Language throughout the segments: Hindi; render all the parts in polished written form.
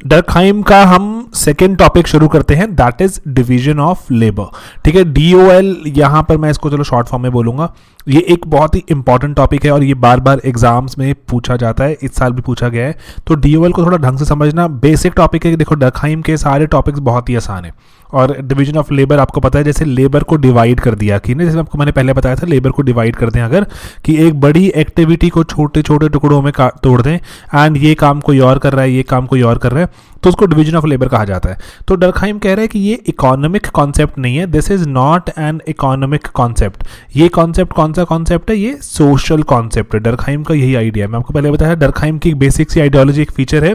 डर्कहाइम का हम सेकेंड टॉपिक शुरू करते हैं, that is division of labour. ठीक है, DOL, यहाँ पर मैं इसको चलो शॉर्ट फॉर्म में बोलूँगा। ये एक बहुत ही इंपॉर्टेंट टॉपिक है और ये बार बार एग्जाम्स में पूछा जाता है, इस साल भी पूछा गया है। तो DOL को थोड़ा ढंग से समझना, बेसिक टॉपिक है। देखो, डर्कहाइम के सारे टॉपिक्स बहुत ही आसान है। और डिवीजन ऑफ लेबर आपको पता है, जैसे लेबर को डिवाइड कर दिया कि नहीं, जैसे आपको मैंने पहले बताया था, लेबर को डिवाइड कर दें अगर, कि एक बड़ी एक्टिविटी को छोटे छोटे टुकड़ों में तोड़ दें, एंड ये काम कोई और कर रहा है, ये काम कोई और कर रहा है, तो उसको डिवीजन ऑफ लेबर कहा जाता है। तो डर्कहाइम कह रहा है कि ये इकोनॉमिक कॉन्सेप्ट नहीं है, this is not an economic concept. ये कॉन्सेप्ट कौन सा कॉन्सेप्ट है? ये सोशल कॉन्सेप्ट है। डर्कहाइम का यही आइडिया है। मैं आपको पहले बताया, डर्कहाइम की बेसिक सी आइडियोलॉजी एक फीचर है,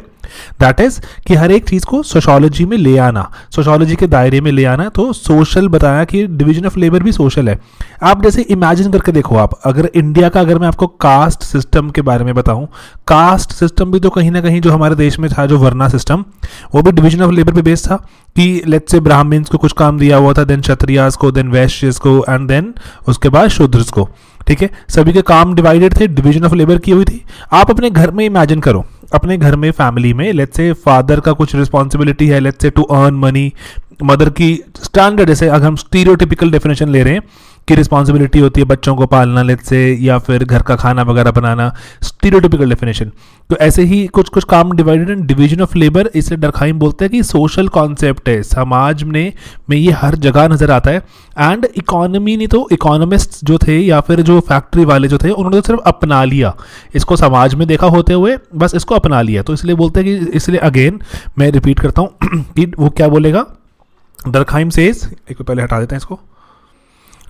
दैट इज कि हर एक चीज को सोशोलॉजी में ले आना, सोशोलॉजी के दायरे में ले आना। तो सोशल बताया कि डिवीजन ऑफ लेबर भी सोशल है। आप जैसे इमेजिन करके देखो, आप अगर इंडिया का, अगर मैं आपको कास्ट सिस्टम के बारे में बताऊं, कास्ट सिस्टम भी तो कहीं ना कहीं जो हमारे देश में था, जो वर्ना सिस्टम, वो भी डिवीजन ऑफ लेबर पे बेस्ड था कि लेट्स से ब्राह्मण्स को कुछ काम दिया हुआ था, देन क्षत्रियास को, देन वैश्यस को, एंड देन उसके बाद शूद्रस को। ठीक है, सभी के काम डिवाइडेड थे, डिवीजन ऑफ लेबर की हुई थी। आप अपने घर में इमेजिन करो, अपने घर में फैमिली में लेट्स से फादर का कुछ रिस्पॉन्सिबिलिटी है, let's say to earn money, mother की स्टैंडर्ड, जैसे अगर हम स्टीरियोटिपिकल डेफिनेशन ले रहे हैं कि रिस्पॉन्सिबिलिटी होती है बच्चों को पालना लेट्स से, या फिर घर का खाना वगैरह बनाना, स्टीरियोटिपिकल डेफिनेशन। तो ऐसे ही कुछ कुछ काम divided and division of labour, इसलिए डर्कहाइम बोलते हैं कि सोशल कॉन्सेप्ट है, समाज में ये हर जगह नजर आता है। एंड इकोनॉमी नहीं तो इकोनॉमिस्ट जो थे या फिर जो फैक्ट्री वाले जो थे, उन्होंने तो सिर्फ अपना लिया इसको, समाज में देखा होते हुए बस इसको अपना लिया। तो इसलिए बोलते हैं कि, इसलिए अगेन मैं रिपीट करता हूँ कि वो क्या बोलेगा, डर्कहाइम सेज, एक पहले हटा देते हैं इसको,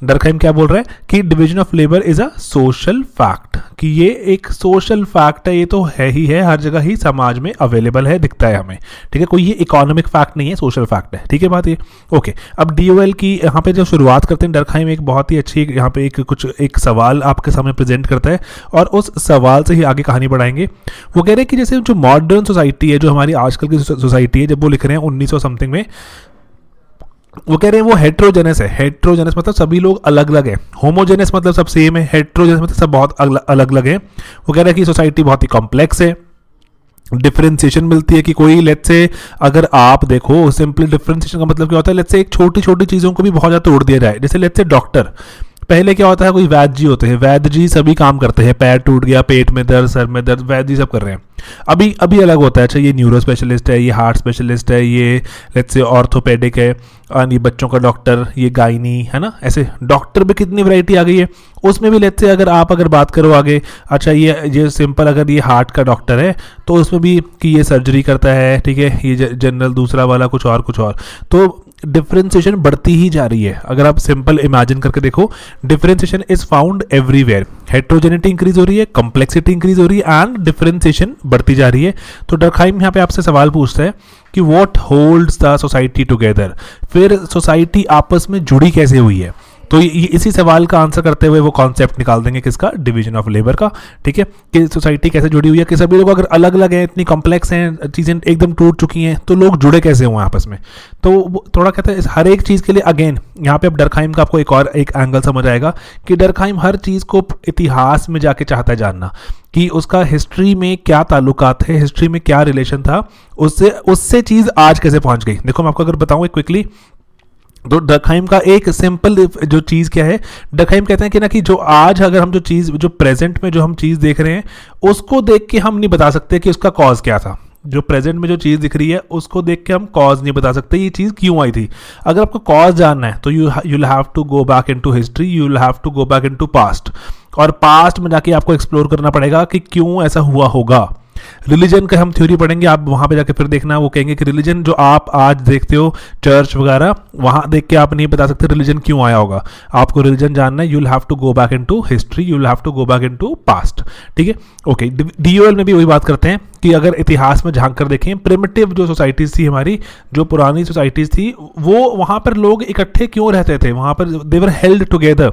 डर्कहाइम क्या बोल रहा है कि division of labour is a social fact, कि ये एक सोशल फैक्ट है, ये तो है ही है, हर जगह ही समाज में अवेलेबल है, दिखता है हमें। ठीक है, कोई ये इकोनॉमिक फैक्ट नहीं है, सोशल फैक्ट है। ठीक है बात ये, ओके। अब DOL की यहाँ पे जो शुरुआत करते हैं डर्कहाइम, एक बहुत ही अच्छी यहाँ पे एक सवाल आपके सामने प्रेजेंट करता है, और उस सवाल से ही आगे कहानी बढ़ाएंगे। वो कह रहे हैं कि जैसे जो मॉडर्न सोसाइटी है, जो हमारी आजकल की सोसाइटी है, जब वो लिख रहे हैं 1900 समथिंग में, वो कह रहे हैं वो हेट्रोजेनस है। हेट्रोजेनस मतलब सभी लोग अलग अलग हैं, होमोजेनस मतलब सब सेम है, हेट्रोजेनस मतलब सब बहुत अलग अलग हैं। वो कह रहे हैं कि सोसाइटी बहुत ही कॉम्प्लेक्स है, डिफरेंशिएशन मिलती है कि कोई लेट्स से, अगर आप देखो सिंपली डिफरेंशिएशन का मतलब क्या होता है, लेट्स से एक छोटी छोटी चीज़ों को भी बहुत ज़्यादा तोड़ दिया जाए। जैसे लेट्स से डॉक्टर, पहले क्या होता है, कोई वैद्य जी होते हैं, वैद्य जी सभी काम करते हैं, पैर टूट गया, पेट में दर्द, सर में दर्द, वैद्य जी सब कर रहे हैं। अभी अलग होता है, अच्छा ये न्यूरो स्पेशलिस्ट है, ये हार्ट स्पेशलिस्ट है, ये लेट्स से ऑर्थोपेडिक है, और ये बच्चों का डॉक्टर, ये गायनी है ना। ऐसे डॉक्टर भी कितनी वैरायटी आ गई है। उसमें भी लेट्स से अगर बात करो आगे, अच्छा ये सिंपल, अगर ये हार्ट का डॉक्टर है तो उसमें भी कि ये सर्जरी करता है, ठीक है, ये जनरल, दूसरा वाला कुछ और। तो डिफरेंशिएशन बढ़ती ही जा रही है। अगर आप सिंपल इमेजिन करके देखो, differentiation is found everywhere, heterogeneity increase हो रही है, कॉम्प्लेक्सिटी इंक्रीज हो रही है, एंड डिफरेंशिएशन बढ़ती जा रही है। तो डर्कहाइम यहाँ पे आपसे सवाल पूछता है कि what holds the society together, फिर सोसाइटी आपस में जुड़ी कैसे हुई है। तो इसी सवाल का आंसर करते हुए वो कॉन्सेप्ट निकाल देंगे किसका, डिवीजन ऑफ लेबर का। ठीक है, कि सोसाइटी कैसे जुड़ी हुई है, कि सभी लोग अगर अलग अलग हैं, इतनी कॉम्प्लेक्स हैं, चीज़ें एकदम टूट चुकी हैं, तो लोग जुड़े कैसे हुए आपस में। तो थोड़ा कहते हैं हर एक चीज़ के लिए, अगेन यहाँ पे अब डर्कहाइम का आपको एक एंगल समझ आएगा कि डर्कहाइम हर चीज़ को इतिहास में जाके चाहता है जानना कि उसका हिस्ट्री में क्या ताल्लुकात है, हिस्ट्री में क्या रिलेशन था, उससे चीज़ आज कैसे पहुँच गई। देखो मैं आपको अगर बताऊँ क्विकली, तो डर्कहाइम का एक सिंपल जो चीज़ क्या है, डर्कहाइम कहते हैं कि ना, कि जो आज अगर हम जो प्रेजेंट में जो हम चीज़ देख रहे हैं, उसको देख के हम नहीं बता सकते कि उसका कॉज क्या था। जो प्रेजेंट में जो चीज़ दिख रही है उसको देख के हम कॉज नहीं बता सकते ये चीज़ क्यों आई थी। अगर आपको कॉज जानना है तो you will have to go back into history, you will have to go back into past, और पास्ट में जाके आपको एक्सप्लोर करना पड़ेगा कि क्यों ऐसा हुआ होगा। रिलीजन का हम थ्योरी पढ़ेंगे, आप वहाँ पे जाके फिर देखना, वो कहेंगे कि रिलीजन जो आप आज देखते हो चर्च वगैरह, वहाँ देख के आप नहीं बता सकते रिलीजन क्यों आया होगा। आपको रिलीजन जानना है, you will have to go back into history, you will have to go back into past. ठीक है, ओके। DOL में भी वही बात करते हैं कि अगर इतिहास में झांक कर देखें, प्रिमिटिव जो सोसाइटीज़ थी हमारी, जो पुरानी सोसाइटीज़ थी, वो वहाँ पर लोग इकट्ठे क्यों रहते थे, वहाँ पर दे वर हेल्ड टुगेदर,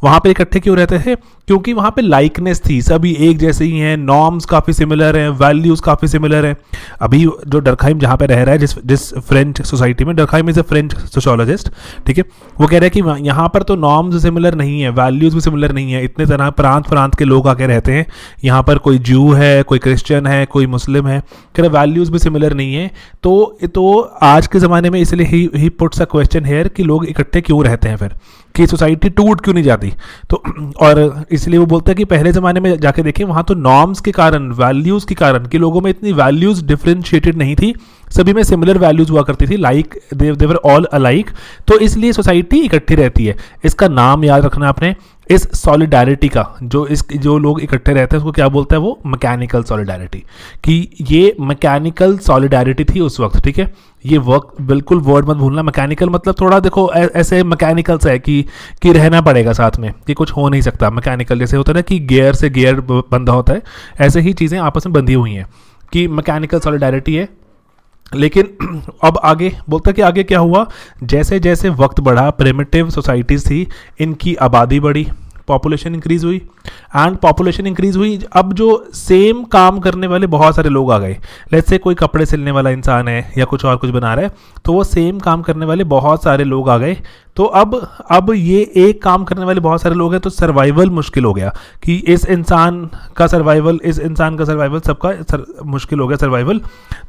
वहाँ पर इकट्ठे क्यों रहते थे, क्योंकि वहाँ पे लाइकनेस थी, सभी एक जैसे ही हैं, नॉर्म्स काफ़ी सिमिलर हैं, वैल्यूज़ काफ़ी सिमिलर हैं। अभी जो डर्कहाइम जहाँ पे रह रहा है, जिस फ्रेंच सोसाइटी में, Durkheim is a French sociologist, ठीक है, वो कह रहे हैं कि यहाँ पर तो नॉर्म्स सिमिलर नहीं है, वैल्यूज़ भी सिमिलर नहीं है, इतने तरह प्रांत के लोग आके रहते हैं। यहाँ पर कोई ज्यू है, कोई क्रिश्चियन है, कोई कोई मुस्लिम है, कह रहा वैल्यूज़ भी सिमिलर नहीं है। तो आज के ज़माने में इसलिए he puts a question here कि लोग इकट्ठे क्यों रहते हैं, फिर कि सोसाइटी टूट क्यों नहीं जाती। तो और इसलिए वो बोलता है कि पहले ज़माने में जाके देखें, वहाँ तो नॉर्म्स के कारण, वैल्यूज़ के कारण, कि लोगों में इतनी वैल्यूज़ डिफ्रेंशिएटेड नहीं थी, सभी में सिमिलर वैल्यूज़ हुआ करती थी, लाइक देवर ऑल अलाइक। तो इसलिए सोसाइटी इकट्ठी रहती है। इसका नाम याद रखना आपने, इस सॉलिडारिटी का, जो लोग इकट्ठे रहते हैं उसको क्या बोलता है, वो मैकेनिकल सॉलिडारिटी, कि ये मैकेनिकल सॉलिडारिटी थी उस वक्त। ठीक है, ये वक्त बिल्कुल वर्ड मत भूलना। मैकेनिकल मतलब थोड़ा देखो ऐसे मैकेनिकल से है कि रहना पड़ेगा साथ में, कि कुछ हो नहीं सकता। मैकेनिकल जैसे होता है ना कि गियर से गियर बंधा होता है, ऐसे ही चीज़ें आपस में बंधी हुई हैं, कि मैकेनिकल सॉलिडारिटी है। लेकिन अब आगे बोलता है कि आगे क्या हुआ, जैसे जैसे वक्त बढ़ा, प्रिमिटिव सोसाइटीज़ थी, इनकी आबादी बढ़ी, पॉपुलेशन इंक्रीज़ हुई, एंड पॉपुलेशन इंक्रीज़ हुई। अब जो सेम काम करने वाले बहुत सारे लोग आ गए। लेट्स से कोई कपड़े सिलने वाला इंसान है या कुछ और कुछ बना रहा है, तो वो सेम काम करने वाले बहुत सारे लोग आ गए। तो अब ये एक काम करने वाले बहुत सारे लोग हैं, तो सर्वाइवल मुश्किल हो गया, कि इस इंसान का सर्वाइवल सबका मुश्किल हो गया सर्वाइवल।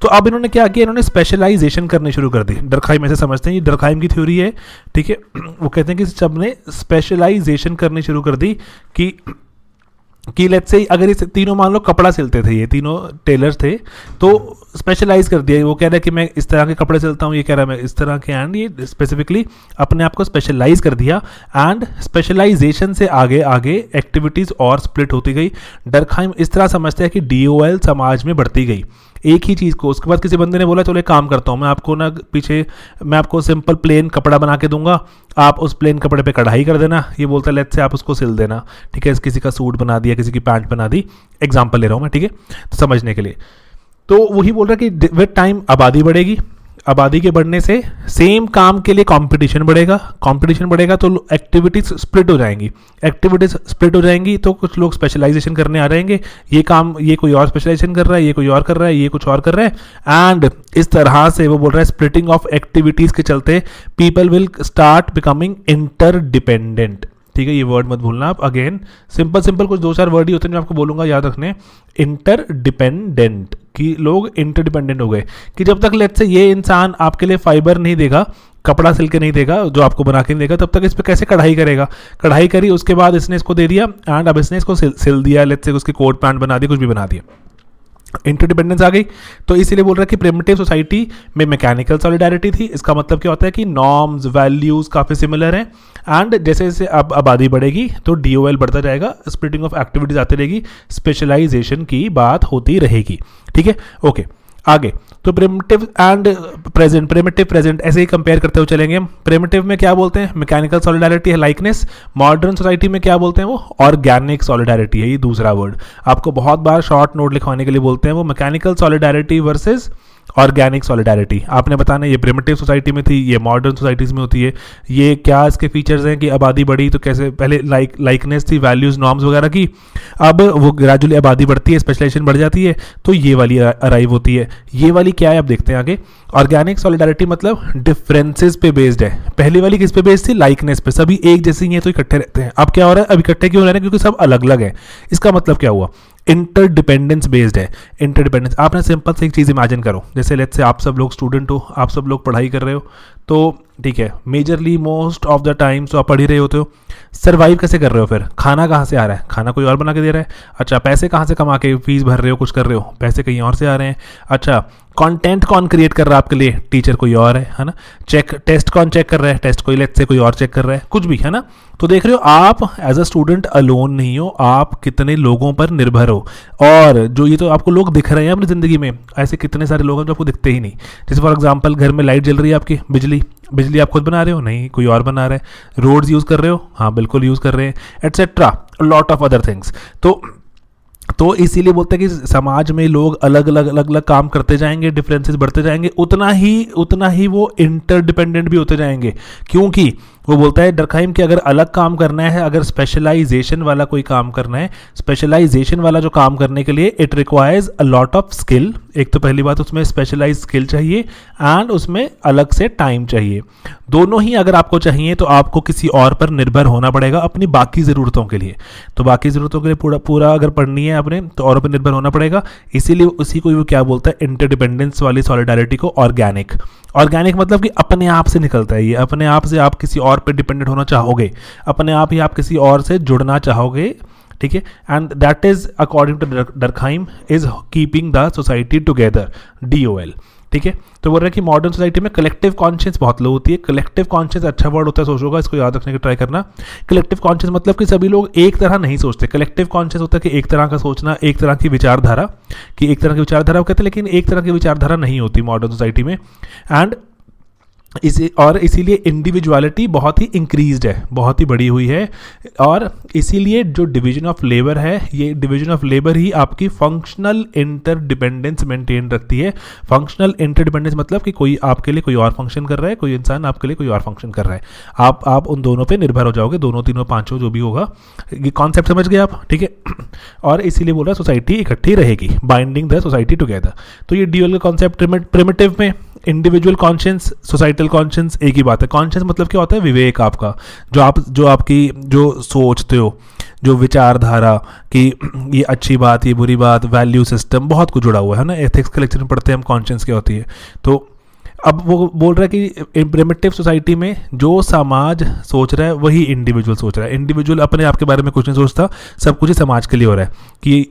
तो अब इन्होंने क्या किया, इन्होंने स्पेशलाइजेशन करनी शुरू कर दी। डरखाइम ऐसे समझते हैं, ये डरखाइम की थ्योरी है। ठीक है, वो कहते हैं कि सबने स्पेशलाइजेशन करनी शुरू कर दी, कि लेट्स से अगर ये तीनों मान लो कपड़ा सिलते थे, ये तीनों टेलर्स थे, तो स्पेशलाइज कर दिया। वो कह रहा है कि मैं इस तरह के कपड़े सिलता हूँ, ये कह रहा है मैं इस तरह के, एंड ये स्पेसिफिकली अपने आप को स्पेशलाइज कर दिया। एंड स्पेशलाइजेशन से आगे आगे एक्टिविटीज़ और स्प्लिट होती गई। डरखाइम इस तरह समझते हैं कि DOL समाज में बढ़ती गई एक ही चीज़ को। उसके बाद किसी बंदे ने बोला चलो एक काम करता हूँ, मैं आपको सिंपल प्लेन कपड़ा बना के दूंगा, आप उस प्लेन कपड़े पे कढ़ाई कर देना। ये बोलता है लेट्स से आप उसको सिल देना। ठीक है, किसी का सूट बना दिया, किसी की पैंट बना दी, एग्जाम्पल ले रहा हूँ मैं, ठीक है, तो समझने के लिए। तो वही बोल रहा है कि विद टाइम आबादी बढ़ेगी, आबादी के बढ़ने से सेम काम के लिए कंपटीशन बढ़ेगा, तो एक्टिविटीज स्प्लिट हो जाएंगी, तो कुछ लोग स्पेशलाइजेशन करने आ जाएंगे। ये कोई और स्पेशलाइजेशन कर रहा है, ये कोई और कर रहा है, ये कुछ और कर रहा है, एंड इस तरह से वो बोल रहा है स्प्लिटिंग ऑफ एक्टिविटीज के चलते people will start becoming interdependent. ठीक है, ये वर्ड मत भूलना आप। अगेन सिंपल कुछ 2-4 वर्ड ही होते हैं जो आपको बोलूंगा, याद रखने। इंटरडिपेंडेंट, कि लोग इंटरडिपेंडेंट हो गए, कि जब तक लेट्स से ये इंसान आपके लिए फाइबर नहीं देगा, कपड़ा सिल के नहीं देगा, जो आपको बना के नहीं देगा, तब तक इस पर कैसे कढ़ाई करेगा। कढ़ाई करी, उसके बाद इसने इसको दे दिया, एंड अब इसने इसको सिल दिया, लेट्स से उसकी कोट पैंट बना दी, कुछ भी बना दिया, इंटरडिपेंडेंस आ गई। तो इसीलिए बोल रहा है कि प्रिमिटिव सोसाइटी में मैकेनिकल सॉलिडारिटी थी। इसका मतलब क्या होता है कि नॉर्म्स, वैल्यूज काफ़ी सिमिलर हैं, एंड जैसे जैसे अब आबादी बढ़ेगी तो DOL बढ़ता जाएगा, स्प्लिटिंग ऑफ एक्टिविटीज आती रहेगी, स्पेशलाइजेशन की बात होती रहेगी। ठीक है, ओके, आगे। तो प्रिमिटिव एंड प्रेजेंट ऐसे ही कंपेयर करते हुए चलेंगे हम। प्रिमिटिव में क्या बोलते हैं, मैकेनिकल सॉलिडारिटी है, लाइकनेस। मॉडर्न सोसाइटी में क्या बोलते हैं, वो ऑर्गेनिक सॉलिडारिटी है, ये दूसरा वर्ड आपको बहुत बार शॉर्ट नोट लिखवाने के लिए बोलते हैं। वो mechanical solidarity versus organic solidarity आपने बताना, ये प्रिमिटिव सोसाइटी में थी, ये मॉडर्न सोसाइटीज़ में होती है। ये क्या इसके फीचर्स हैं कि आबादी बढ़ी तो कैसे, पहले लाइकनेस थी, वैल्यूज, नॉर्म्स वगैरह की, अब वो ग्रेजुअली आबादी बढ़ती है, स्पेशलाइजेशन बढ़ जाती है, तो ये वाली अराइव होती है। ये वाली क्या है, आप देखते हैं आगे। ऑर्गेनिक सॉलिडारिटी मतलब डिफरेंसेस पे बेस्ड है। पहली वाली किस पे बेस्ड थी, लाइकनेस पे, सभी एक जैसे ही हैं तो इकट्ठे रहते हैं। अब क्या हो रहा है, अब इकट्ठे क्यों रह रहे हैं, क्योंकि सब अलग अलग है। इसका मतलब क्या हुआ, इंटरडिपेंडेंस बेस्ड है। इंटरडिपेंडेंस, आपने सिंपल से एक चीज़ इमेजिन करो, जैसे लेट्स से आप सब लोग स्टूडेंट हो, आप सब लोग पढ़ाई कर रहे हो, तो ठीक है, majorly most of the time तो आप पढ़ ही रहे होते हो। सर्वाइव कैसे कर रहे हो, फिर खाना कहाँ से आ रहा है, खाना कोई और बना के दे रहा है। अच्छा, पैसे कहाँ से कमा के फीस भर रहे हो, कुछ कर रहे हो, पैसे कहीं और से आ रहे हैं। अच्छा, कंटेंट कौन क्रिएट कर रहा है आपके लिए, टीचर कोई और है ना। टेस्ट कौन चेक कर रहा है, टेस्ट कोई लेट्स से कोई और चेक कर रहा है, कुछ भी है ना। तो देख रहे हो आप एज अ स्टूडेंट अलोन नहीं हो, आप कितने लोगों पर निर्भर हो। और जो ये तो आपको लोग दिख रहे हैं अपनी ज़िंदगी में, ऐसे कितने सारे लोग हैं जो आपको दिखते ही नहीं। जैसे फॉर एग्जांपल, घर में लाइट जल रही है आपकी, बिजली आप खुद बना रहे हो, नहीं कोई और बना रहा है। रोड्स यूज़ कर रहे हो, हाँ बिल्कुल यूज़ कर रहे हैं, etcetera, lot of other things. तो इसीलिए बोलते हैं कि समाज में लोग अलग अलग काम करते जाएंगे, डिफरेंसेस बढ़ते जाएंगे, उतना ही वो इंटरडिपेंडेंट भी होते जाएंगे। क्योंकि वो बोलता है डरखाइम कि अगर अलग काम करना है, अगर स्पेशलाइजेशन वाला कोई काम करना है, स्पेशलाइजेशन वाला जो काम करने के लिए it requires a lot of skill. एक तो पहली बात उसमें स्पेशलाइज स्किल चाहिए एंड उसमें अलग से टाइम चाहिए। दोनों ही अगर आपको चाहिए तो आपको किसी और पर निर्भर होना पड़ेगा अपनी बाकी ज़रूरतों के लिए। तो बाकी ज़रूरतों के लिए पूरा अगर पढ़नी है आपने तो औरों पर निर्भर होना पड़ेगा। इसीलिए उसी को वो क्या बोलता है, इंटरडिपेंडेंस वाली सॉलिडारिटी को ऑर्गेनिक। ऑर्गेनिक मतलब कि अपने आप से निकलता है, ये अपने आप से आप किसी और पे डिपेंडेंट होना चाहोगे, अपने आप ही आप किसी और से जुड़ना चाहोगे, ठीक है। And that is according to Durkheim is keeping the society together, DOL, ठीक है। तो बोल रहे हैं कि मॉडर्न सोसाइटी में कलेक्टिव कॉन्शियस बहुत लो होती है। कलेक्टिव कॉन्शियस अच्छा वर्ड होता है, सोचोगा, इसको याद रखने की ट्राई करना। कलेक्टिव कॉन्शियस मतलब कि सभी लोग एक तरह नहीं सोचते। कलेक्टिव कॉन्शियस होता है कि एक तरह का सोचना, एक तरह की विचारधारा, कि एक तरह की विचारधारा कहते हैं, लेकिन एक तरह की विचारधारा नहीं होती मॉडर्न सोसाइटी में। एंड इसीलिए इंडिविजुअलिटी बहुत ही इंक्रीज्ड है, बहुत ही बढ़ी हुई है। और इसीलिए जो डिवीजन ऑफ लेबर है, ये डिवीजन ऑफ लेबर ही आपकी फंक्शनल इंटरडिपेंडेंस मेंटेन रखती है। फंक्शनल इंटरडिपेंडेंस मतलब कि कोई आपके लिए कोई और फंक्शन कर रहा है, कोई इंसान आपके लिए कोई और फंक्शन कर रहा है, आप उन दोनों पे निर्भर हो जाओगे, दोनों तीनों पांचों जो भी होगा। ये कॉन्सेप्ट समझ गए आप, ठीक है। और इसीलिए बोल रहा है सोसाइटी इकट्ठी रहेगी, बाइंडिंग द सोसाइटी टुगेदर। तो ये DOL का कॉन्सेप्ट प्रिमिटिव में इंडिविजुअल कॉन्शियस, सोसाइटल कॉन्शियस एक ही बात है। कॉन्शियस मतलब क्या होता है, विवेक आपका, जो आपकी जो सोचते हो, जो विचारधारा कि ये अच्छी बात, ये बुरी बात, वैल्यू सिस्टम, बहुत कुछ जुड़ा हुआ है ना। एथिक्स के लेक्चर में पढ़ते हैं हम कॉन्शियस क्या होती है। तो अब वो बोल रहा है कि प्रिमिटिव सोसाइटी में जो समाज सोच रहा है वही इंडिविजुअल सोच रहा है। इंडिविजुअल अपने आप के बारे में कुछ नहीं सोचता, सब कुछ ही समाज के लिए हो रहा है कि।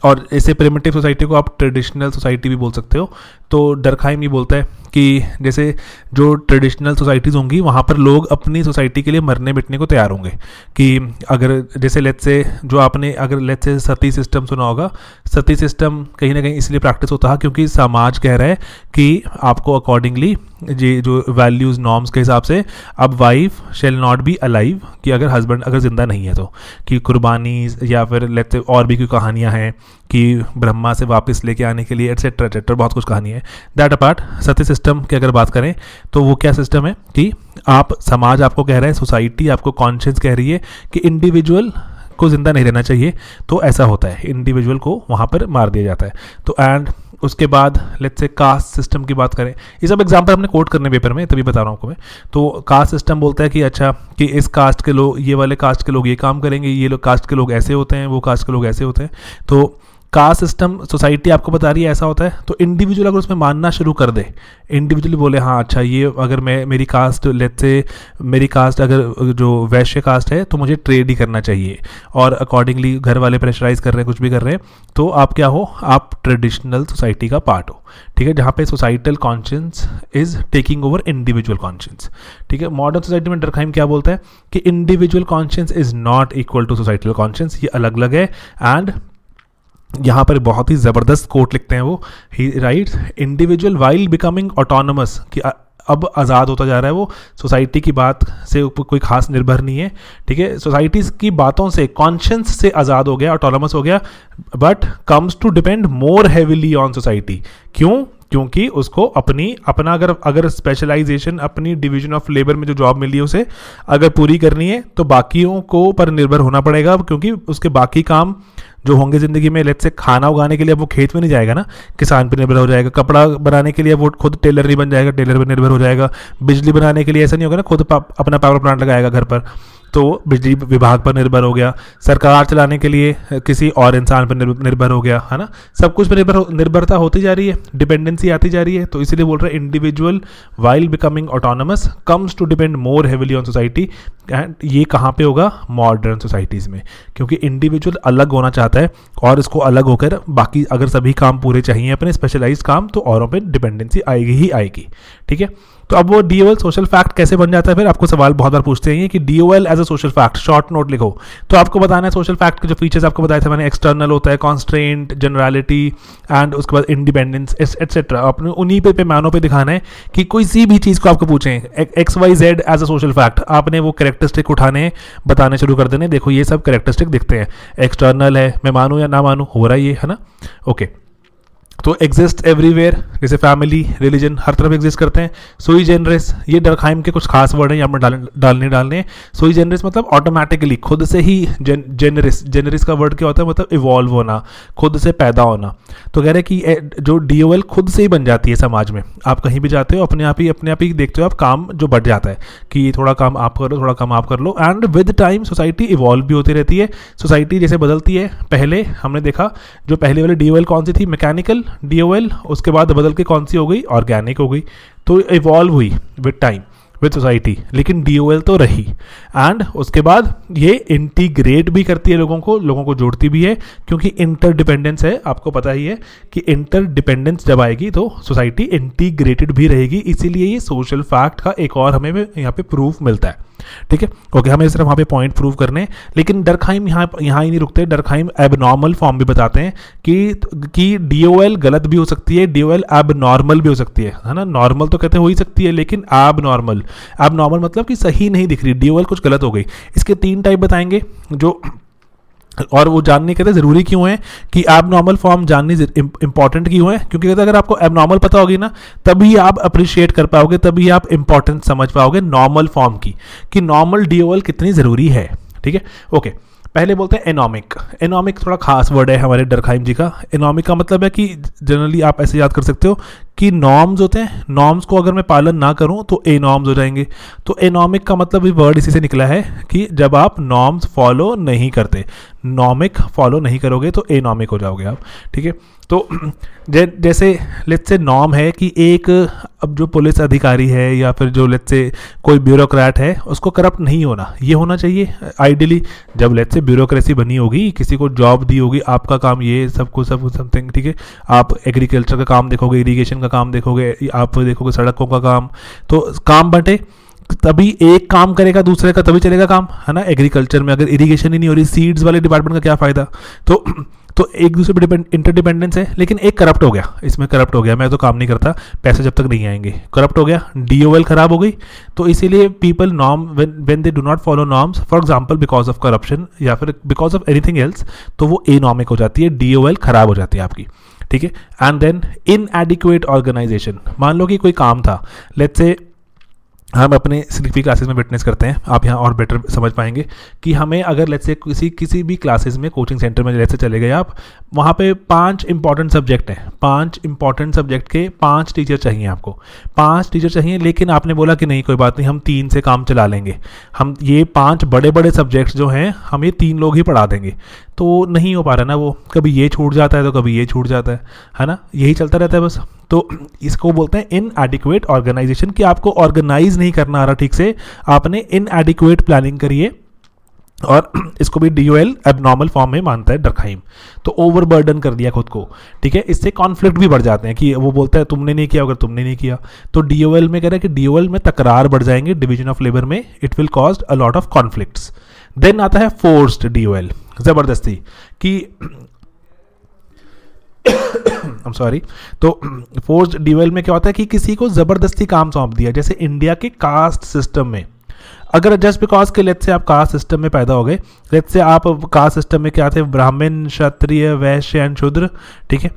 और ऐसे प्रिमिटिव सोसाइटी को आप ट्रेडिशनल सोसाइटी भी बोल सकते हो। तो डरखाइम ये बोलता है कि जैसे जो ट्रेडिशनल सोसाइटीज़ होंगी वहाँ पर लोग अपनी सोसाइटी के लिए मरने मिटने को तैयार होंगे। कि अगर जैसे लेट्स से जो आपने अगर लेट्स से सती सिस्टम सुना होगा, सती सिस्टम कहीं ना कहीं इसलिए प्रैक्टिस होता है क्योंकि समाज कह रहा है कि आपको अकॉर्डिंगली ये जो वैल्यूज़ नॉर्म्स के हिसाब से अब wife shall not be alive, कि अगर हस्बैंड अगर जिंदा नहीं है तो, कि कुर्बानी या फिर लेट्स से और भी कोई कहानियाँ हैं कि ब्रह्मा से वापस लेके आने के लिए एटसेट्रा एटसेट्रा, बहुत कुछ कहानी है। दैट अपार्ट सत्य सिस्टम की अगर बात करें तो वो क्या सिस्टम है कि आप समाज आपको कह रहा है, सोसाइटी आपको कॉन्शियस कह रही है कि इंडिविजुअल को जिंदा नहीं रहना चाहिए, तो ऐसा होता है, इंडिविजुअल को वहाँ पर मार दिया जाता है। तो एंड उसके बाद लेट्स से कास्ट सिस्टम की बात करें, ये सब एग्जाम्पल हमने कोट करने पेपर में, तभी बता रहा हूँ आपको मैं। तो कास्ट सिस्टम बोलता है कि अच्छा कि इस कास्ट के लोग, ये वाले कास्ट के लोग ये काम करेंगे, ये लोग कास्ट के लोग ऐसे होते हैं, वो कास्ट के लोग ऐसे होते हैं। तो कास्ट सिस्टम सोसाइटी आपको बता रही है ऐसा होता है। तो इंडिविजुअल अगर उसमें मानना शुरू कर दे, इंडिविजुअली बोले हाँ अच्छा ये अगर मेरी कास्ट लेट्स से मेरी कास्ट अगर जो वैश्य कास्ट है तो मुझे ट्रेड ही करना चाहिए, और अकॉर्डिंगली घर वाले प्रेशराइज कर रहे हैं, कुछ भी कर रहे हैं, तो आप क्या हो, आप ट्रेडिशनल सोसाइटी का पार्ट हो, ठीक है, जहाँ पे societal conscious is taking over individual conscious, ठीक है। मॉडर्न सोसाइटी में डरखाइम क्या बोलता है कि individual conscious is not equal to societal conscious, ये अलग अलग है। एंड यहाँ पर बहुत ही ज़बरदस्त कोट लिखते हैं वो, ही rights individual while becoming autonomous, कि अब आज़ाद होता जा रहा है वो, सोसाइटी की बात से कोई खास निर्भर नहीं है, ठीक है, सोसाइटीज़ की बातों से, कॉन्शियस से आज़ाद हो गया, ऑटोनमस हो गया, but comes to depend more heavily on society. क्यों? क्योंकि उसको अपना अगर स्पेशलाइजेशन, अपनी डिवीजन ऑफ लेबर में जो जॉब मिली है उसे अगर पूरी करनी है तो बाकियों को पर निर्भर होना पड़ेगा, क्योंकि उसके बाकी काम जो होंगे ज़िंदगी में, लेट्स से खाना उगाने के लिए अब वो खेत में नहीं जाएगा ना, किसान पर निर्भर हो जाएगा, कपड़ा बनाने के लिए वो खुद टेलर नहीं बन जाएगा, टेलर पर निर्भर हो जाएगा, बिजली बनाने के लिए ऐसा नहीं होगा ना खुद अपना पावर प्लांट लगाएगा घर पर, तो बिजली विभाग पर निर्भर हो गया, सरकार चलाने के लिए किसी और इंसान पर निर्भर हो गया, है ना, सब कुछ पर निर्भरता होती जा रही है, डिपेंडेंसी आती जा रही है। तो इसीलिए बोल रहे हैं individual while becoming autonomous comes to depend more heavily on society. And ये कहाँ पे होगा? मॉडर्न सोसाइटीज़ में, क्योंकि इंडिविजुअल अलग होना चाहता है और इसको अलग होकर बाकी अगर सभी काम पूरे चाहिए अपने स्पेशलाइज्ड काम, तो औरों पे डिपेंडेंसी आएगी ही आएगी, ठीक है। तो अब वो DOL सोशल फैक्ट कैसे बन जाता है? फिर आपको सवाल बहुत बार पूछते हैं कि DOL as a social fact, short note लिखो। तो आपको बताना है सोशल फैक्ट के जो फीचर्स आपको बताए थे मैंने, एक्सटर्नल होता है, कॉन्स्ट्रेंट, जनरलिटी एंड उसके बाद इंडिपेंडेंस एटसेट्रा। अपने उन्हीं पे पैमानों पे दिखाना है कि कोई सी भी चीज़ को आपको पूछें XYZ as a social fact, आपने वो कैरेक्टरिस्टिक उठाने बताने शुरू कर देने, देखो ये सब कैरेक्टरिस्टिक दिखते हैं, एक्सटर्नल है, मैं मानूँ या ना मानूँ, हो रहा है ये, है ना, ओके। तो एग्जिस्ट एवरीवेयर, जैसे फैमिली, रिलीजन, हर तरफ एग्जिस्ट करते हैं। सोई जेनरस, ये डर्कहाइम के कुछ खास वर्ड हैं, यहाँ पर डालने। सोई जेनरस मतलब ऑटोमेटिकली, खुद से ही। जेनरस का वर्ड क्या होता है, मतलब इवॉल्व होना, खुद से पैदा होना। तो कह रहे हैं कि जो DOL खुद से ही बन जाती है समाज में। आप कहीं भी जाते हो अपने आप ही देखते हो आप, काम जो बढ़ जाता है कि थोड़ा काम आप करो, थोड़ा काम आप कर लो। And with time society evolve भी होती रहती है। सोसाइटी जैसे बदलती है, पहले हमने देखा जो पहले वाली DOL कौन सी थी, मैकेनिकल DOL, उसके बाद बदल के कौन सी हो गई, ऑर्गेनिक हो गई। तो इवॉल्व हुई विद टाइम, विद सोसाइटी, लेकिन DOL तो रही। एंड उसके बाद ये इंटीग्रेट भी करती है लोगों को जोड़ती भी है, क्योंकि इंटरडिपेंडेंस है। आपको पता ही है कि इंटरडिपेंडेंस जब आएगी तो सोसाइटी इंटीग्रेटेड भी रहेगी। इसीलिए ये सोशल फैक्ट का एक और हमें यहाँ पे प्रूफ मिलता है। ठीक है, ओके, हमें सिर्फ वहाँ पे पॉइंट प्रूव करने हैं। लेकिन डर्कहाइम यहाँ ही नहीं रुकते। डर्कहाइम एबनॉर्मल फॉर्म भी बताते हैं कि DOL गलत भी हो सकती है, DOL एबनॉर्मल भी हो सकती है ना। नॉर्मल तो कहते हो ही सकती है, लेकिन एबनॉर्मल मतलब कि सही नहीं दिख रही, DOL कुछ गलत हो गई। इसके 3 टाइप बताएंगे जो, और वो जानने कहते हैं ज़रूरी क्यों है कि एबनॉर्मल फॉर्म जाननी इंपॉर्टेंट क्यों है, क्योंकि कहते हैं अगर आपको एबनॉर्मल पता होगी ना, तभी आप अप्रिशिएट कर पाओगे, तभी आप इंपॉर्टेंस समझ पाओगे नॉर्मल फॉर्म की, कि नॉर्मल DOL कितनी ज़रूरी है। ठीक है, ओके। पहले बोलते हैं एनॉमिक थोड़ा खास वर्ड है हमारे डर्कहाइम जी का। एनॉमिक का मतलब है कि जनरली आप ऐसे याद कर सकते हो कि नॉर्म्स होते हैं, नॉर्म्स को अगर मैं पालन ना करूं तो एनॉर्म्स हो जाएंगे। तो एनॉमिक का मतलब भी वर्ड इसी से निकला है कि जब आप नॉर्म्स फॉलो नहीं करते, नॉमिक फॉलो नहीं करोगे तो एनॉमिक हो जाओगे आप। ठीक है, तो जैसे लेट्स से नॉर्म है कि एक, अब जो पुलिस अधिकारी है या फिर जो लेट्स से कोई ब्यूरोक्रेट है, उसको करप्ट नहीं होना, ये होना चाहिए आइडियली। जब लेट्स से ब्यूरोक्रेसी बनी होगी, किसी को जॉब दी होगी, आपका काम ये सब कुछ समथिंग, ठीक है, आप एग्रीकल्चर का काम देखोगे, इरीगेशन का काम देखोगे, आप देखोगे सड़कों का काम, तो काम बंटे तभी एक काम करेगा दूसरे का, तभी चलेगा काम, है ना। एग्रीकल्चर में अगर इरिगेशन ही नहीं हो रही, सीड्स वाले डिपार्टमेंट का क्या फ़ायदा। तो एक दूसरे पे इंटरडिपेंडेंस है। लेकिन एक करप्ट हो गया, इसमें करप्ट हो गया, मैं तो काम नहीं करता, पैसे जब तक नहीं आएंगे, करप्ट हो गया, DOL खराब हो गई। तो इसीलिए people norm when they do not follow norms, for example because of corruption या फिर बिकॉज ऑफ एनीथिंग एल्स, तो वो एनॉमिक हो जाती है, DOL खराब हो जाती है आपकी। ठीक है, एंड देन इनएडिक्वेट ऑर्गेनाइजेशन। मान लो कि कोई काम था, लेट्स से हम अपने CDP क्लासेस में विटनेस करते हैं, आप यहाँ और बेटर समझ पाएंगे कि हमें अगर लेट्स से किसी भी क्लासेस में, कोचिंग सेंटर में लेट्स से चले गए आप, वहाँ पे 5 इंपॉर्टेंट सब्जेक्ट हैं, 5 इंपॉर्टेंट सब्जेक्ट के 5 टीचर चाहिए आपको, 5 टीचर चाहिए। लेकिन आपने बोला कि नहीं कोई बात नहीं, हम 3 से काम चला लेंगे, हम ये 5 बड़े बड़े सब्जेक्ट्स जो हैं हम ये 3 लोग ही पढ़ा देंगे। तो नहीं हो पा रहा ना, वो कभी ये छूट जाता है तो कभी ये छूट जाता है ना, यही चलता रहता है बस। तो इसको बोलते हैं इनएडिक्वेट ऑर्गेनाइजेशन, कि आपको ऑर्गेनाइज नहीं करना आ रहा ठीक से, आपने इनएडिक्वेट प्लानिंग करी है। और इसको भी DOL एबनॉर्मल फॉर्म में मानता है डर्कहाइम। तो ओवरबर्डन कर दिया खुद को, ठीक है। इससे कॉन्फ्लिक्ट भी बढ़ जाते हैं कि वो बोलता है तुमने नहीं किया, अगर तुमने नहीं किया तो DOL में कह रहा है कि DOL में तकरार बढ़ जाएंगे, डिवीजन ऑफ लेबर में, it will cause a lot of conflicts. Then आता है फोर्स्ड DOL, जबरदस्ती कि I'm sorry, तो फोर्स्ड DOL में क्या होता है कि किसी को जबरदस्ती काम सौंप दिया। जैसे इंडिया के कास्ट सिस्टम में, अगर जस्ट बिकॉज के लेट्स से आप कास्ट सिस्टम में पैदा हो गए, लेट्स से आप कास्ट सिस्टम में क्या थे, ब्राह्मण, क्षत्रिय, वैश्य एंड शूद्र, ठीक है।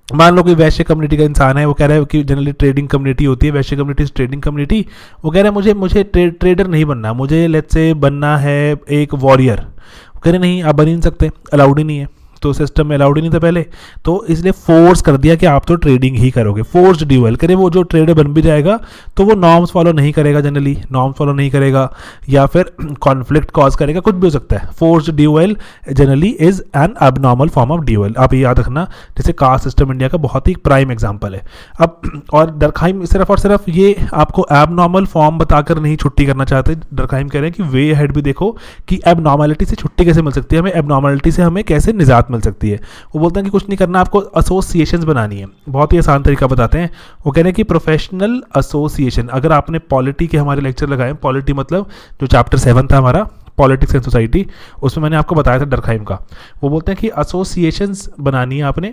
मान लो कोई वैश्य कम्युनिटी का इंसान है, वो कह रहा है कि जनरली ट्रेडिंग कम्युनिटी होती है, वैश्य कम्युनिटी ट्रेडिंग कम्युनिटी, वो कह रहा है मुझे ट्रेडर नहीं बनना, मुझे लेट्स से बनना है एक वॉरियर। वो कह रहे नहीं, आप बन ही नहीं सकते, अलाउड ही नहीं है, तो सिस्टम में अलाउड ही नहीं था पहले, तो इसलिए फोर्स कर दिया कि आप तो ट्रेडिंग ही करोगे। फोर्स्ड DOL करे, वो जो ट्रेडर बन भी जाएगा तो वो नॉर्म्स फॉलो नहीं करेगा, जनरली नॉर्म्स फॉलो नहीं करेगा, या फिर कॉन्फ्लिक्ट कॉज करेगा, कुछ भी हो सकता है। Forced DOL generally is an abnormal form of DOL, आप ये याद रखना। जैसे कास्ट सिस्टम इंडिया का बहुत ही प्राइम एग्जाम्पल है। अब और डर्कहाइम सिर्फ और सिर्फ ये आपको एबनॉर्मल फॉर्म बताकर नहीं छुट्टी करना चाहते, डर्कहाइम कह रहे हैं कि वे हेड भी देखो कि एबनॉर्मलिटी से छुट्टी कैसे मिल सकती है, हमें एबनॉर्मलिटी से हमें कैसे निजात मिल सकती है। वो बोलते हैं कि कुछ नहीं करना, आपको एसोसिएशंस बनानी है। बहुत ही आसान तरीका बताते हैं, वो कह रहे हैं कि प्रोफेशनल एसोसिएशन। अगर आपने पॉलिटी के हमारे लेक्चर लगाए, पॉलिटी मतलब जो चैप्टर 7 था हमारा, पॉलिटिक्स एंड सोसाइटी, उसमें मैंने आपको बताया था डर्कहाइम का। वो बोलते हैं कि एसोसिएशंस बनानी है आपने,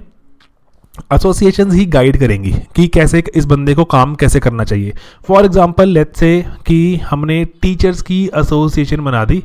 एसोसिएशंस ही गाइड करेंगी कि कैसे इस बंदे को काम कैसे करना चाहिए। फॉर एग्जांपल लेट्स से कि हमने टीचर्स की एसोसिएशन बना दी,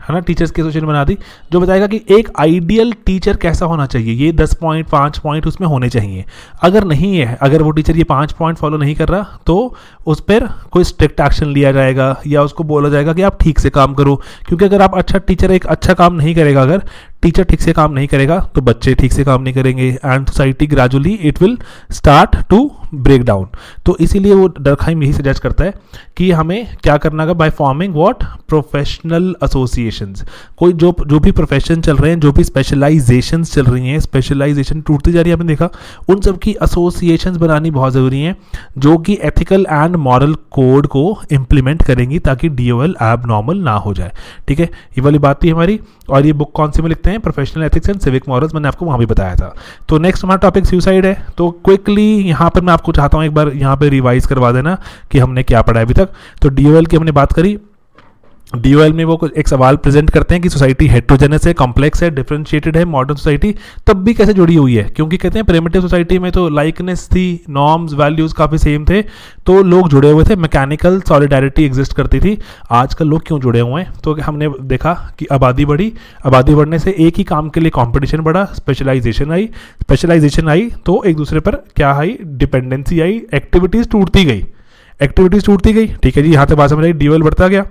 है ना, टीचर्स की एसोसिएशन बना दी जो बताएगा कि एक आइडियल टीचर कैसा होना चाहिए, ये 10 पॉइंट 5 पॉइंट उसमें होने चाहिए। अगर नहीं है, अगर वो टीचर ये 5 पॉइंट फॉलो नहीं कर रहा तो उस पर कोई स्ट्रिक्ट एक्शन लिया जाएगा या उसको बोला जाएगा कि आप ठीक से काम करो। क्योंकि अगर आप अच्छा टीचर एक अच्छा काम नहीं करेगा, अगर टीचर ठीक से काम नहीं करेगा तो बच्चे ठीक से काम नहीं करेंगे and society gradually it will start to break down. तो इसीलिए वो डरखाइम यही सजेस्ट करता है कि हमें क्या करना होगा, by forming what professional associations. कोई जो भी प्रोफेशन चल रहे हैं, जो भी स्पेशलाइजेशंस चल रही हैं, स्पेशलाइजेशन टूटती जा रही है, आपने देखा, उन सब की एसोसिएशंस बनानी बहुत ज़रूरी है जो कि एथिकल एंड मॉरल कोड को इम्प्लीमेंट करेंगी ताकि DOL एबनॉर्मल ना हो जाए। ठीक है, ये वाली बात थी हमारी। और ये बुक कौन सी में लिखते हैं, professional ethics and civic morals, मैंने आपको वहाँ भी बताया था। तो नेक्स्ट हमारा टॉपिक सुसाइड है। तो क्विकली यहाँ पर मैं आपको चाहता हूँ एक बार यहाँ पे रिवाइज करवा देना कि हमने क्या पढ़ा है अभी तक। तो DOL की हमने बात करी। DOL में वो एक सवाल प्रेजेंट करते हैं कि सोसाइटी हेट्रोजेनस है, कॉम्प्लेक्स है, डिफरेंशिएटेड है, मॉडर्न सोसाइटी तब भी कैसे जुड़ी हुई है। क्योंकि कहते हैं प्रिमिटिव सोसाइटी में तो लाइकनेस थी, नॉर्म्स वैल्यूज काफ़ी सेम थे, तो लोग जुड़े हुए थे, मैकेनिकल सॉलिडारिटी एग्जिस्ट करती थी। आजकल लोग क्यों जुड़े हुए हैं, तो हमने देखा कि आबादी बढ़ी, आबादी बढ़ने से एक ही काम के लिए कॉम्पिटिशन बढ़ा, स्पेशलाइजेशन आई तो एक दूसरे पर क्या आई, डिपेंडेंसी आई, एक्टिविटीज़ टूटती गई। ठीक है जी, यहाँ तक बात समझ आई। DOL बढ़ता गया।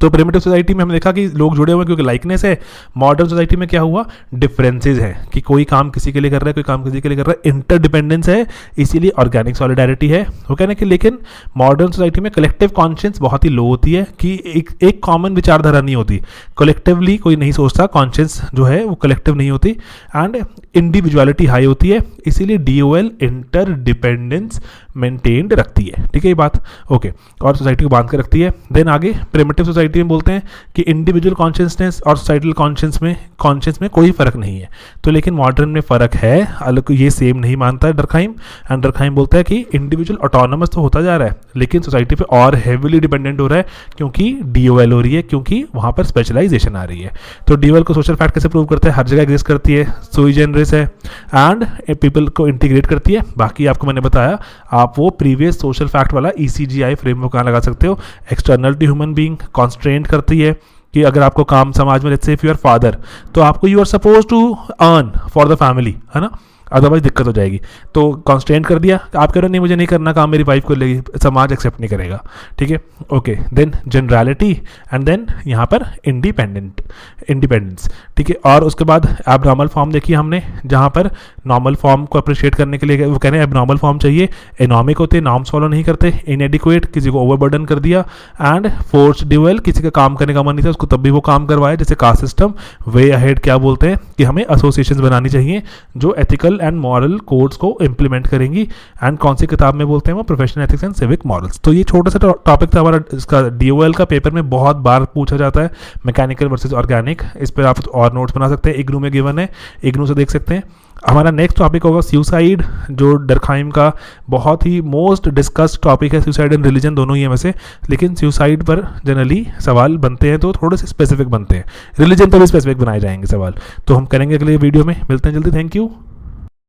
तो प्रिमिटिव सोसाइटी में हमने देखा कि लोग जुड़े हुए क्योंकि लाइकनेस है। मॉडर्न सोसाइटी में क्या हुआ, डिफरेंसेस है कि कोई काम किसी के लिए कर रहा है, कोई काम किसी के लिए कर रहा है, इंटरडिपेंडेंस है, इसीलिए ऑर्गेनिक सॉलिडारिटी है। वो कहना कि लेकिन मॉडर्न सोसाइटी में कलेक्टिव कॉन्शियंस बहुत ही लो होती है कि एक कॉमन विचारधारा नहीं होती, कलेक्टिवली कोई नहीं सोचता, कॉन्शियंस जो है वो कलेक्टिव नहीं होती एंड इंडिविजुअलिटी हाई होती है, इसीलिए DOL इंटरडिपेंडेंस मेंटेन्ड रखती है। ठीक है ये बात, ओके, और सोसाइटी को बांध कर रखती है। देन आगे प्रिमिटिव सोसाइटी में बोलते हैं कि इंडिविजुअल कॉन्शियसनेस और सोसाइटल कॉन्शियस में कोई फर्क नहीं है। तो लेकिन मॉडर्न में फ़र्क है, अलग ये सेम नहीं मानता है डरखाइम। एंड डरखाइम बोलता है कि इंडिविजुअल ऑटोनमस तो होता जा रहा है लेकिन सोसाइटी पे और हेविली डिपेंडेंट हो रहा है क्योंकि DOL हो रही है, क्योंकि वहाँ पर स्पेशलाइजेशन आ रही है। तो DOL को सोशल फैक्ट कैसे प्रूव करते हैं, हर जगह एग्जिस्ट करती है, सुई जनरस है एंड पीपल को इंटीग्रेट करती है। बाकी आपको मैंने बताया, आप वो प्रीवियस सोशल फैक्ट वाला ECGI फ्रेमवर्क कहाँ लगा सकते हो। External to human being constraint करती है कि अगर आपको काम समाज में, let's say if you are father, तो आपको you are suppose to earn for the family, है ना, अदरवाइज दिक्कत हो जाएगी। तो कॉन्स्टेंट कर दिया, आप कह रहे हो नहीं मुझे नहीं करना काम, मेरी वाइफ को लेगी, समाज एक्सेप्ट नहीं करेगा। ठीक है, okay. Then generality and then यहाँ पर इंडिपेंडेंस। ठीक है, और उसके बाद एबनॉर्मल फॉर्म देखिए हमने, जहाँ पर नॉर्मल फॉर्म को अप्रिशिएट करने के लिए वो कह रहे हैं एबनॉर्मल फॉर्म चाहिए, एनॉमिक होते, नॉर्म्स फॉलो नहीं करते, इनएडिक्वेट, किसी को ओवरबर्डन कर दिया, एंड फोर्स ड्यूअल, किसी का काम करने का मन नहीं था उसको तब भी वो काम करवाया, जैसे कास्ट सिस्टम। वे अहेड क्या बोलते हैं कि हमें एसोसिएशंस बनानी चाहिए जो एथिकल एंड मॉरल कोड्स को इंप्लीमेंट करेंगी। एंड कौन सी किताब में बोलते हैं वो, professional ethics and civic morals. तो ये छोटा सा टॉपिक था हमारा, इसका DOL का पेपर में बहुत बार पूछा जाता है, मैकेनिकल वर्सेस ऑर्गेनिक। इस पर आप और नोट्स बना सकते हैं, इग्नू में गिवन है, इग्नू से देख सकते हैं। हमारा नेक्स्ट टॉपिक होगा सुसाइड, जो डरखाइम का बहुत ही मोस्ट डिस्कस्ड टॉपिक है। सुसाइड एंड रिलीजन दोनों ही है वैसे, लेकिन सुसाइड पर जनरली सवाल बनते हैं तो थोड़े से स्पेसिफिक बनते हैं, रिलीजन पर भी स्पेसिफिक बनाए जाएंगे सवाल। तो हम करेंगे अगले वीडियो में, मिलते हैं जल्दी, थैंक यू।